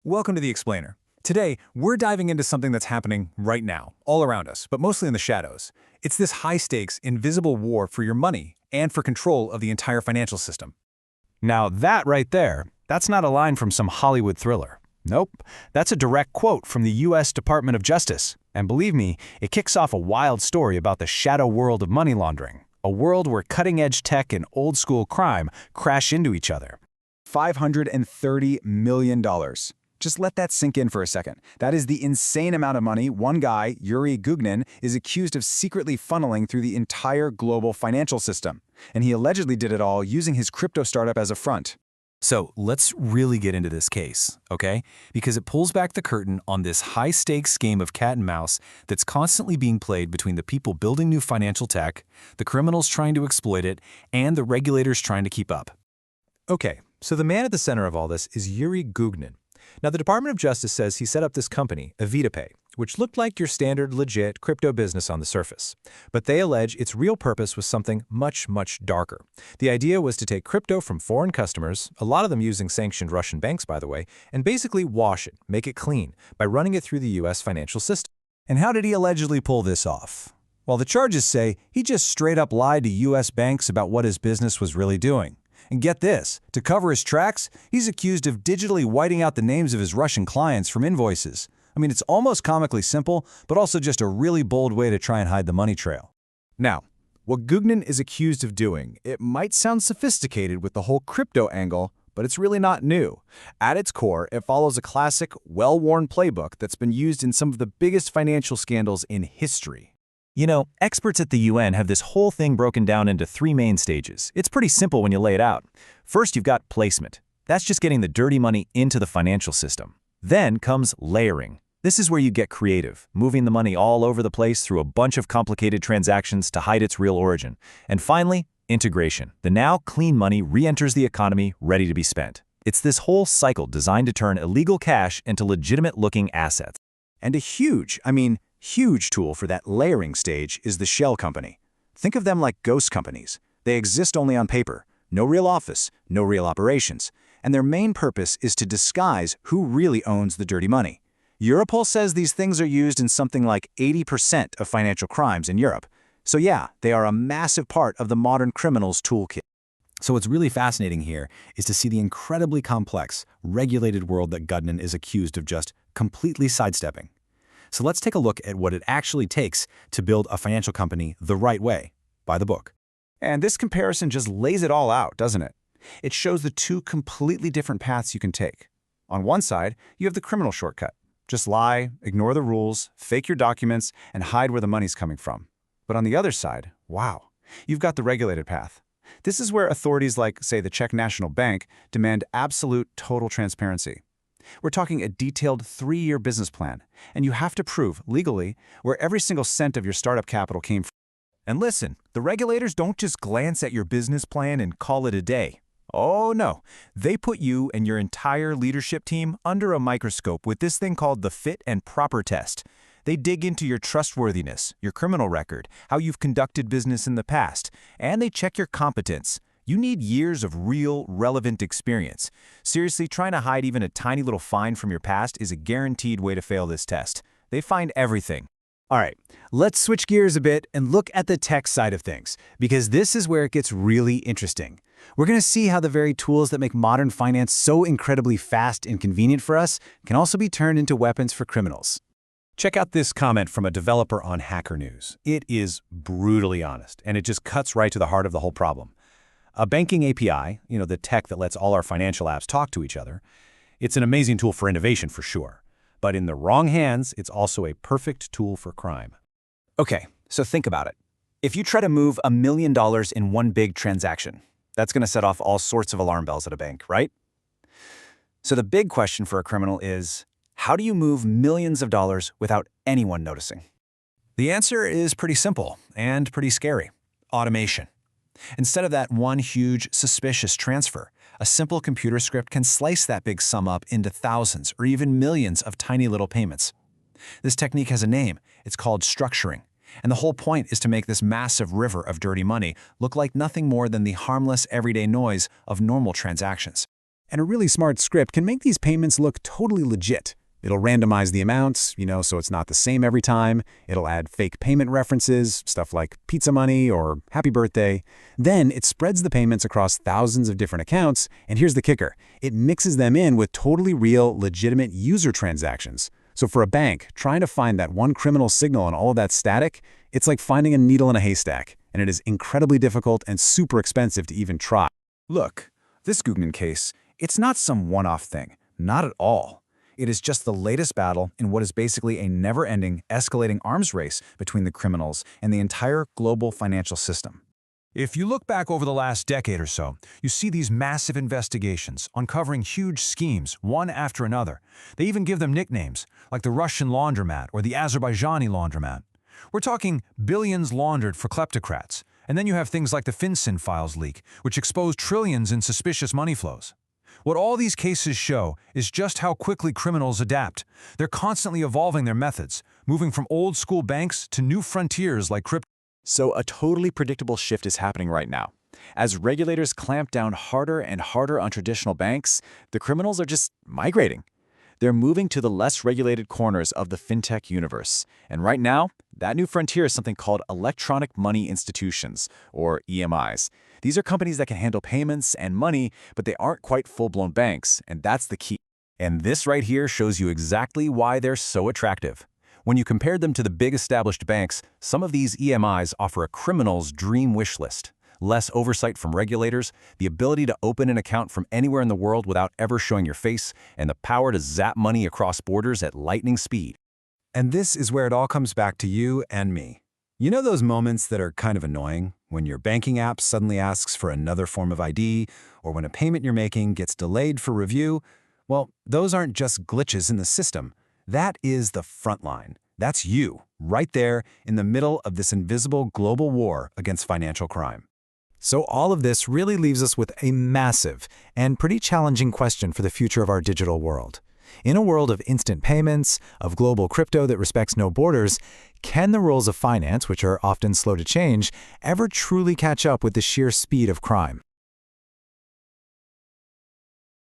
Welcome to The Explainer. Today, we're diving into something that's happening right now, all around us, but mostly in the shadows. It's this high-stakes, invisible war for your money and for control of the entire financial system. Now that right there, that's not a line from some Hollywood thriller. Nope, that's a direct quote from the U.S. Department of Justice. And believe me, it kicks off a wild story about the shadow world of money laundering, a world where cutting-edge tech and old-school crime crash into each other. $530 million. Just let that sink in for a second. That is the insane amount of money one guy, Yuri Gugnin, is accused of secretly funneling through the entire global financial system. And he allegedly did it all using his crypto startup as a front. So let's really get into this case, okay? Because it pulls back the curtain on this high-stakes game of cat and mouse that's constantly being played between the people building new financial tech, the criminals trying to exploit it, and the regulators trying to keep up. Okay, so the man at the center of all this is Yuri Gugnin. Now, the Department of Justice says he set up this company, AvidaPay, which looked like your standard, legit crypto business on the surface. But they allege its real purpose was something much, much darker. The idea was to take crypto from foreign customers, a lot of them using sanctioned Russian banks, by the way, and basically wash it, make it clean, by running it through the U.S. financial system. And how did he allegedly pull this off? Well, the charges say he just straight up lied to U.S. banks about what his business was really doing. And get this, to cover his tracks, he's accused of digitally whiting out the names of his Russian clients from invoices. I mean, it's almost comically simple, but also just a really bold way to try and hide the money trail. Now, what Gugnin is accused of doing, it might sound sophisticated with the whole crypto angle, but it's really not new. At its core, it follows a classic, well-worn playbook that's been used in some of the biggest financial scandals in history. You know, experts at the UN have this whole thing broken down into three main stages. It's pretty simple when you lay it out. First, you've got placement. That's just getting the dirty money into the financial system. Then comes layering. This is where you get creative, moving the money all over the place through a bunch of complicated transactions to hide its real origin. And finally, integration. The now clean money re-enters the economy ready to be spent. It's this whole cycle designed to turn illegal cash into legitimate-looking assets. And a huge tool for that layering stage is the shell company. Think of them like ghost companies. They exist only on paper, no real office, no real operations, and their main purpose is to disguise who really owns the dirty money. Europol says these things are used in something like 80% of financial crimes in Europe. So yeah, they are a massive part of the modern criminal's toolkit. So what's really fascinating here is to see the incredibly complex, regulated world that Gugnin is accused of just completely sidestepping. So let's take a look at what it actually takes to build a financial company the right way, by the book. And this comparison just lays it all out, doesn't it? It shows the two completely different paths you can take. On one side, you have the criminal shortcut. Just lie, ignore the rules, fake your documents, and hide where the money's coming from. But on the other side, wow, you've got the regulated path. This is where authorities like, say, the Czech National Bank demand absolute total transparency. We're talking a detailed 3-year business plan, and you have to prove, legally, where every single cent of your startup capital came from. And listen, the regulators don't just glance at your business plan and call it a day. Oh no, they put you and your entire leadership team under a microscope with this thing called the Fit and Proper Test. They dig into your trustworthiness, your criminal record, how you've conducted business in the past, and they check your competence. You need years of real, relevant experience. Seriously, trying to hide even a tiny little find from your past is a guaranteed way to fail this test. They find everything. All right, let's switch gears a bit and look at the tech side of things, because this is where it gets really interesting. We're going to see how the very tools that make modern finance so incredibly fast and convenient for us can also be turned into weapons for criminals. Check out this comment from a developer on Hacker News. It is brutally honest, and it just cuts right to the heart of the whole problem. A banking API, the tech that lets all our financial apps talk to each other, it's an amazing tool for innovation for sure. But in the wrong hands, it's also a perfect tool for crime. Okay, so think about it. If you try to move $1 million in one big transaction, that's going to set off all sorts of alarm bells at a bank, right? So the big question for a criminal is, how do you move millions of dollars without anyone noticing? The answer is pretty simple and pretty scary. Automation. Instead of that one huge, suspicious transfer, a simple computer script can slice that big sum up into thousands or even millions of tiny little payments. This technique has a name. It's called structuring. And the whole point is to make this massive river of dirty money look like nothing more than the harmless, everyday noise of normal transactions. And a really smart script can make these payments look totally legit. It'll randomize the amounts, so it's not the same every time. It'll add fake payment references, stuff like pizza money or happy birthday. Then it spreads the payments across thousands of different accounts, and here's the kicker. It mixes them in with totally real, legitimate user transactions. So for a bank, trying to find that one criminal signal in all of that static, it's like finding a needle in a haystack, and it is incredibly difficult and super expensive to even try. Look, this Guggen case, it's not some one-off thing. Not at all. It is just the latest battle in what is basically a never-ending, escalating arms race between the criminals and the entire global financial system. If you look back over the last decade or so, you see these massive investigations uncovering huge schemes, one after another. They even give them nicknames, like the Russian Laundromat or the Azerbaijani Laundromat. We're talking billions laundered for kleptocrats. And then you have things like the FinCEN files leak, which exposed trillions in suspicious money flows. What all these cases show is just how quickly criminals adapt. They're constantly evolving their methods, moving from old-school banks to new frontiers like crypto. So a totally predictable shift is happening right now. As regulators clamp down harder and harder on traditional banks, the criminals are just migrating. They're moving to the less regulated corners of the fintech universe. And right now, that new frontier is something called electronic money institutions, or EMIs. These are companies that can handle payments and money, but they aren't quite full-blown banks, and that's the key. And this right here shows you exactly why they're so attractive. When you compare them to the big established banks, some of these EMIs offer a criminal's dream wish list. Less oversight from regulators, the ability to open an account from anywhere in the world without ever showing your face, and the power to zap money across borders at lightning speed. And this is where it all comes back to you and me. You know those moments that are kind of annoying, when your banking app suddenly asks for another form of ID, or when a payment you're making gets delayed for review? Well, those aren't just glitches in the system. That is the front line. That's you, right there in the middle of this invisible global war against financial crime. So all of this really leaves us with a massive and pretty challenging question for the future of our digital world. In a world of instant payments, of global crypto that respects no borders, can the rules of finance, which are often slow to change, ever truly catch up with the sheer speed of crime?